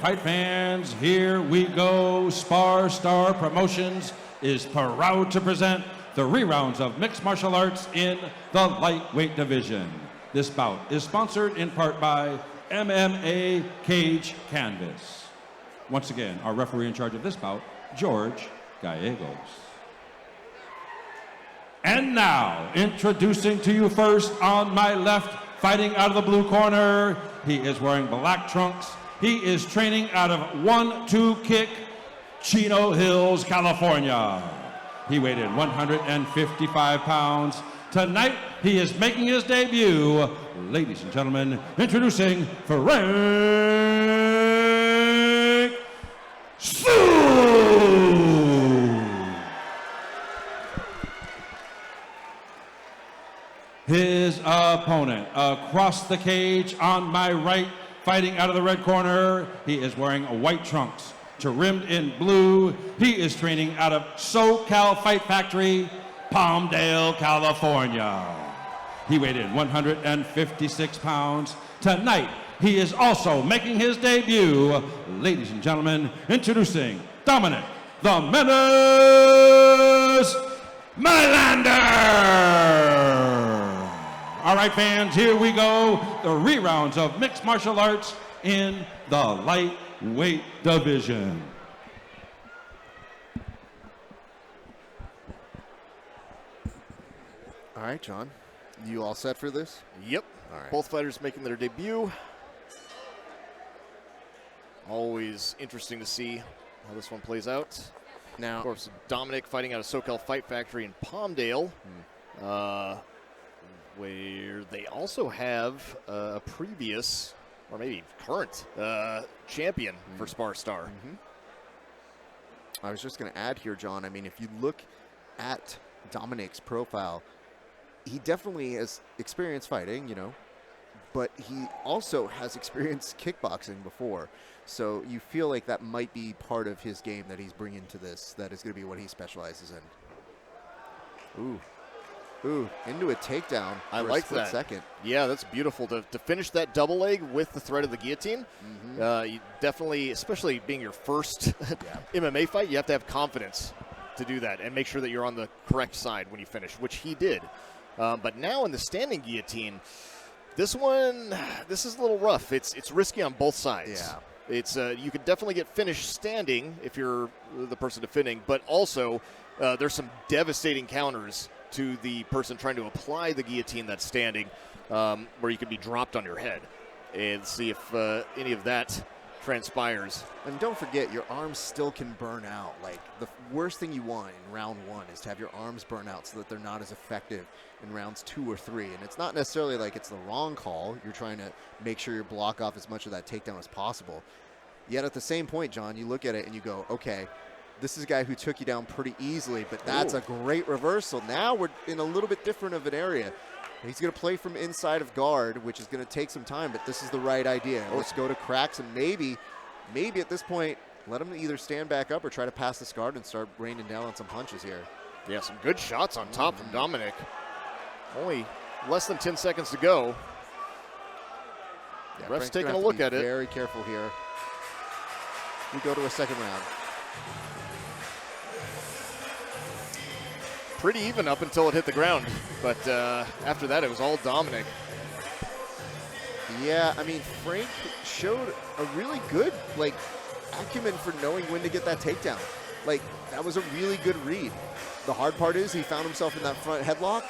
fight fans, here we go. SparStar Promotions is proud to present the rerounds of mixed martial arts in the lightweight division. This bout is sponsored in part by MMA Cage Canvas. Once again, our referee in charge of this bout, George Gallegos. And now, introducing to you first on my left, fighting out of the blue corner, he is wearing black trunks. He is training out of 1-2 Kick, Chino Hills, California. He weighed in 155 pounds. Tonight, he is making his debut. Ladies and gentlemen, introducing Frank Sue. His opponent across the cage on my right, fighting out of the red corner, he is wearing white trunks, trimmed in blue. He is training out of SoCal Fight Factory, Palmdale, California. He weighed in 156 pounds. Tonight, he is also making his debut. Ladies and gentlemen, introducing Dominic the Menace Mailander. All right, fans, here we go. The rerounds of mixed martial arts in the lightweight division. All right, John. You all set for this? Yep. All right. Both fighters making their debut. Always interesting to see how this one plays out. Now, Of course, Dominic fighting out of SoCal Fight Factory in Palmdale, where they also have a previous, or maybe current, champion for SparStar. I was just going to add here, John. I mean, if you look at Dominic's profile, he definitely has experience fighting, you know, but he also has experienced kickboxing before. So you feel like that might be part of his game that he's bringing to this. That is going to be what he specializes in. Ooh, into a takedown. I for like a split that. second. Yeah, that's beautiful. To finish that double leg with the threat of the guillotine, you definitely, especially being your first MMA fight, you have to have confidence to do that and make sure that you're on the correct side when you finish, which he did. But now in the standing guillotine, this is a little rough. It's risky on both sides. Yeah. It's you could definitely get finished standing if you're the person defending, but also there's some devastating counters to the person trying to apply the guillotine that's standing, where you could be dropped on your head. And see if any of that transpires. And don't forget, your arms still can burn out. Like, the worst thing you want in round one is to have your arms burn out so that they're not as effective in rounds 2 or 3. And it's not necessarily like it's the wrong call. You're trying to make sure you block off as much of that takedown as possible. Yet at the same point, John, you look at it and you go, okay, this is a guy who took you down pretty easily, but that's a great reversal. Now we're in a little bit different of an area. He's going to play from inside of guard, which is going to take some time, but this is the right idea. Let's go to cracks and maybe at this point, let him either stand back up or try to pass this guard and start raining down on some punches here. Yeah, some good shots on top from Dominic. Only less than 10 seconds to go. Yeah, Ref's Frank's taking gonna a have to look be at it. Very careful here. We go to a second round. Pretty even up until it hit the ground, but after that it was all Dominic. Yeah, I mean, Frank showed a really good, like, acumen for knowing when to get that takedown. Like, that was a really good read. The hard part is he found himself in that front headlock,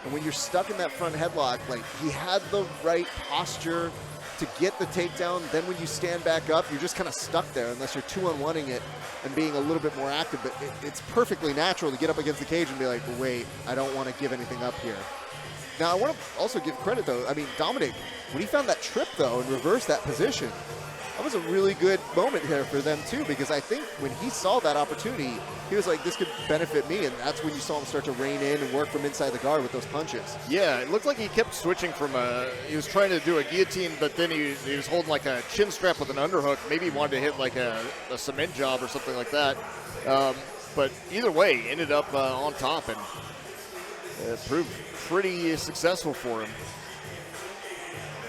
and when you're stuck in that front headlock, like, he had the right posture to get the takedown. Then when you stand back up, you're just kind of stuck there unless you're 2-on-1ing it and being a little bit more active. But it's perfectly natural to get up against the cage and be like, well, wait, I don't want to give anything up here. Now, I want to also give credit, though. I mean, Dominic, when he found that trip, though, and reversed that position, that was a really good moment there for them, too, because I think when he saw that opportunity, he was like, this could benefit me, and that's when you saw him start to rein in and work from inside the guard with those punches. Yeah, it looked like he kept switching from he was trying to do a guillotine, but then he was holding like a chin strap with an underhook. Maybe he wanted to hit like a cement job or something like that. But either way, ended up on top, and it proved pretty successful for him.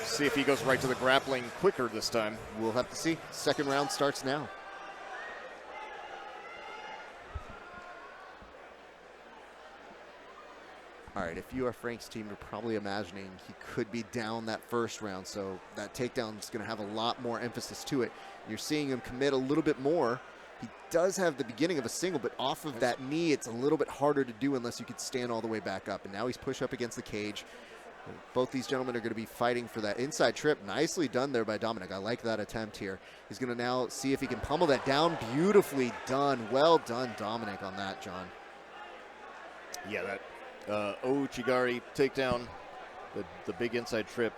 See if he goes right to the grappling quicker this time. We'll have to see. Second round starts now. All right, if you are Frank's team, you're probably imagining he could be down that first round, so that takedown is going to have a lot more emphasis to it. You're seeing him commit a little bit more. He does have the beginning of a single, but off of that knee, it's a little bit harder to do unless you could stand all the way back up. And now he's pushed up against the cage. Both these gentlemen are going to be fighting for that inside trip. Nicely done there by Dominic. I like that attempt here. He's going to now see if he can pummel that down. Beautifully done. Well done, Dominic, on that, John. Yeah, that Ouchigari takedown, the big inside trip.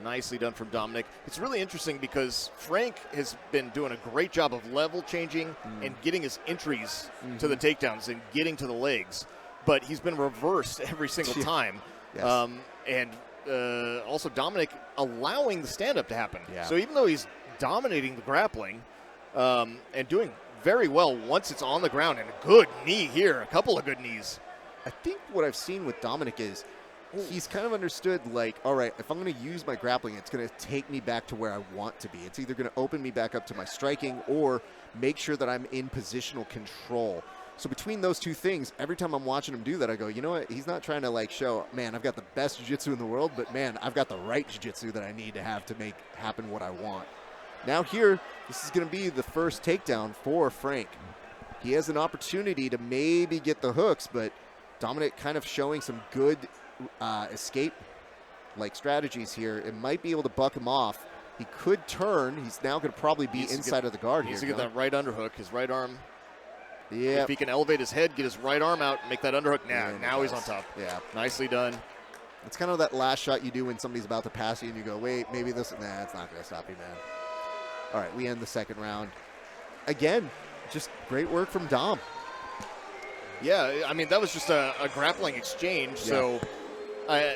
Nicely done from Dominic. It's really interesting because Frank has been doing a great job of level changing and getting his entries to the takedowns and getting to the legs, but he's been reversed every single time. Yes. And also Dominic allowing the stand-up to happen. Yeah. So even though he's dominating the grappling and doing very well once it's on the ground, and a good knee here, a couple of good knees. I think what I've seen with Dominic is he's kind of understood, like, all right, if I'm going to use my grappling, it's going to take me back to where I want to be. It's either going to open me back up to my striking or make sure that I'm in positional control. So between those two things, every time I'm watching him do that, I go, you know what? He's not trying to, like, show, man, I've got the best jiu-jitsu in the world, but, man, I've got the right jiu-jitsu that I need to have to make happen what I want. Now here, this is going to be the first takedown for Frank. He has an opportunity to maybe get the hooks, but Dominic kind of showing some good escape-like strategies here. It might be able to buck him off. He could turn. He's now going to probably be inside of the guard here. He needs to get that right underhook, his right arm. Yeah. If he can elevate his head, get his right arm out, make that underhook. Now he's on top. Yeah. Nicely done. It's kind of that last shot you do when somebody's about to pass you and you go, wait, maybe this, nah, it's not going to stop you, man. All right, we end the second round. Again, just great work from Dom. Yeah, I mean, that was just a grappling exchange, so I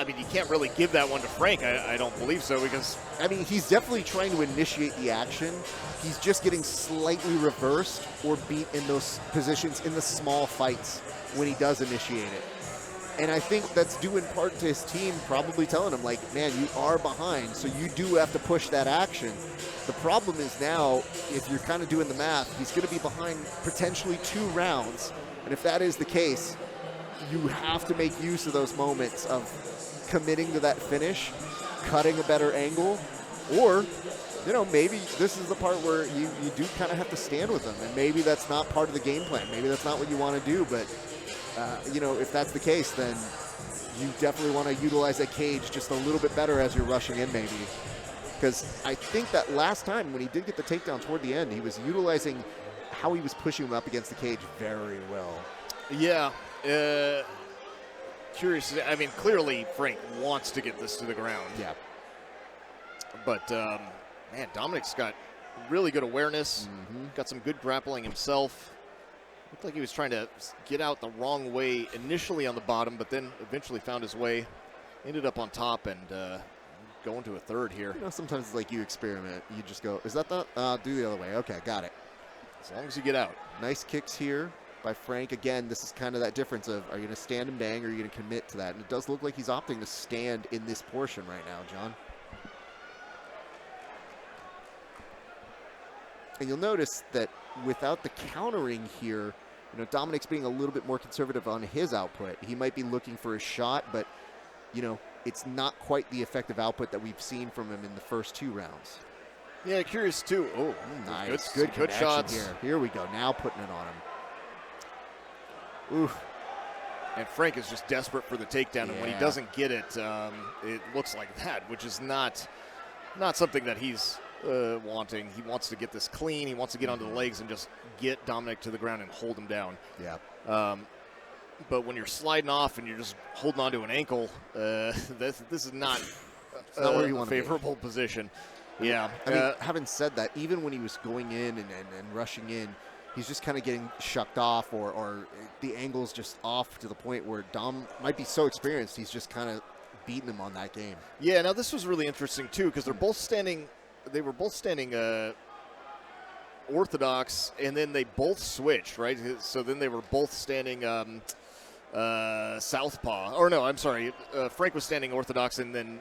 mean, you can't really give that one to Frank, I don't believe so, because... I mean, he's definitely trying to initiate the action. He's just getting slightly reversed or beat in those positions in the small fights when he does initiate it. And I think that's due in part to his team probably telling him, like, man, you are behind, so you do have to push that action. The problem is now, if you're kind of doing the math, he's going to be behind potentially 2 rounds. And if that is the case, you have to make use of those moments of committing to that finish, cutting a better angle, or, you know, maybe this is the part where you do kind of have to stand with him. And maybe that's not part of the game plan. Maybe that's not what you want to do, but... you know, if that's the case, then you definitely want to utilize that cage just a little bit better as you're rushing in, maybe. Because I think that last time when he did get the takedown toward the end, he was utilizing how he was pushing him up against the cage very well. Yeah. Curious. I mean, clearly Frank wants to get this to the ground. Yeah. But, man, Dominic's got really good awareness, got some good grappling himself. Looked like he was trying to get out the wrong way initially on the bottom, but then eventually found his way. Ended up on top and going to a third here. You know, sometimes it's like you experiment. You just go, is that the? Do the other way. Okay, got it. As long as you get out. Nice kicks here by Frank. Again, this is kind of that difference of, are you going to stand and bang or are you going to commit to that? And it does look like he's opting to stand in this portion right now, John. And you'll notice that without the countering here, you know, Dominic's being a little bit more conservative on his output. He might be looking for a shot, but, you know, it's not quite the effective output that we've seen from him in the first 2 rounds. Yeah, curious too. Oh, nice. Good shots. Here we go. Now putting it on him. Oof. And Frank is just desperate for the takedown, and when he doesn't get it, it looks like that, which is not something that he's wanting. He wants to get this clean. He wants to get onto the legs and just get Dominic to the ground and hold him down. Yeah. But when you're sliding off and you're just holding onto an ankle, this is not where you want a favorable position. Yeah. I mean, having said that, even when he was going in and rushing in, he's just kind of getting shucked off or the angle's just off to the point where Dom might be so experienced, he's just kind of beating him on that game. Yeah, now this was really interesting too because they were both standing orthodox, and then they both switched, right? So then they were both standing southpaw. Or no, I'm sorry. Frank was standing orthodox, and then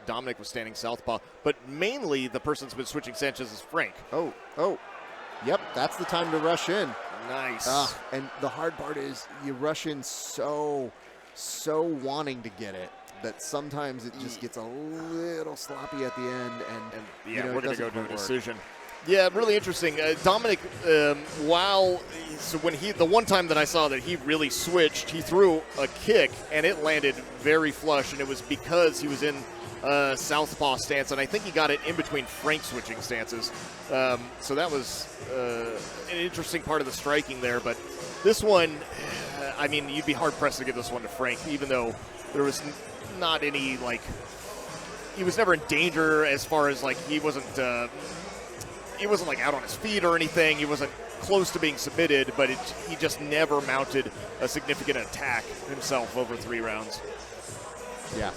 Dominic was standing southpaw. But mainly the person that's been switching stances is Frank. Oh. Yep, that's the time to rush in. Nice. And the hard part is you rush in so wanting to get it that sometimes it just gets a little sloppy at the end. And yeah, we're going to go to a decision. Yeah, really interesting. Dominic, the one time that I saw that he really switched, he threw a kick and it landed very flush, and it was because he was in southpaw stance, and I think he got it in between Frank switching stances. So that was an interesting part of the striking there. But this one, I mean, you'd be hard-pressed to give this one to Frank, even though there was not any, like, he was never in danger as far as, like, he wasn't like out on his feet or anything. He wasn't close to being submitted, but he just never mounted a significant attack himself over 3 rounds. Yeah.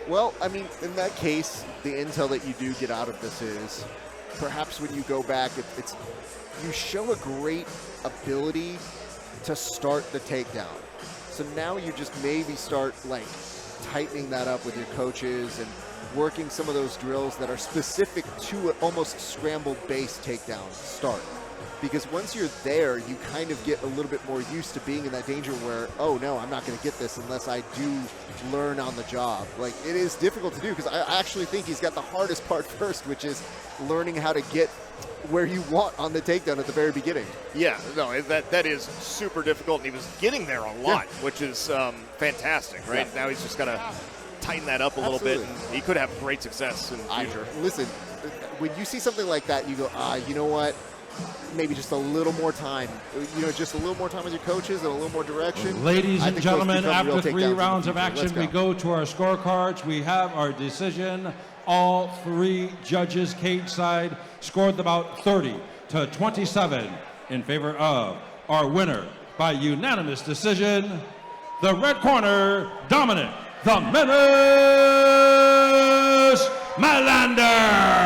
Well, I mean, in that case, the intel that you do get out of this is perhaps when you go back, it's you show a great ability to start the takedown. So now you just maybe start like tightening that up with your coaches and working some of those drills that are specific to an almost scrambled base takedown start. Because once you're there, you kind of get a little bit more used to being in that danger where, oh no, I'm not going to get this unless I do learn on the job. Like, it is difficult to do because I actually think he's got the hardest part first, which is learning how to get where you want on the takedown at the very beginning. Yeah, no, that is super difficult, and he was getting there a lot, which is fantastic, right? Yeah. Now he's just got to tighten that up a little bit, and he could have great success in the future. Listen, when you see something like that, you go, you know what? Maybe just a little more time. Just a little more time with your coaches and a little more direction. Ladies and gentlemen, after 3 rounds of action, we go to our scorecards. We have our decision. All 3 judges cage side scored the bout 30-27 in favor of our winner by unanimous decision, the red corner, Dominic the Menace Mailander.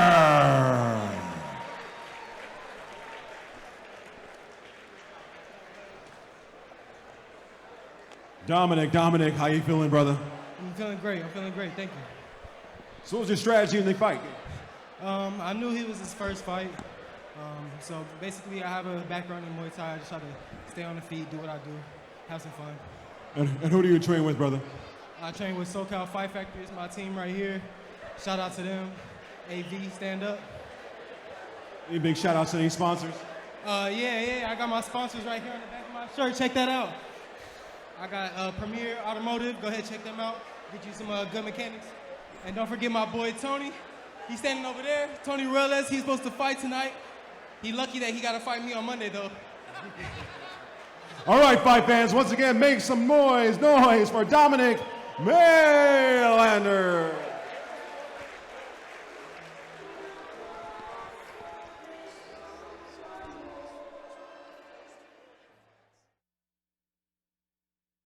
Dominic, how you feeling, brother? I'm feeling great. Thank you. So what was your strategy in the fight? I knew he was his first fight. So basically, I have a background in Muay Thai. I just try to stay on the feet, do what I do, have some fun. And who do you train with, brother? I train with SoCal Fight Factory. It's my team right here. Shout out to them. AV, stand up. Any big shout outs to any sponsors? Yeah. I got my sponsors right here on the back of my shirt. Check that out. I got Premier Automotive. Go ahead, check them out. Get you some good mechanics. And don't forget my boy Tony. He's standing over there. Tony Reles, he's supposed to fight tonight. He lucky that he got to fight me on Monday, though. All right, fight fans, once again, make some noise for Dominic Mailander.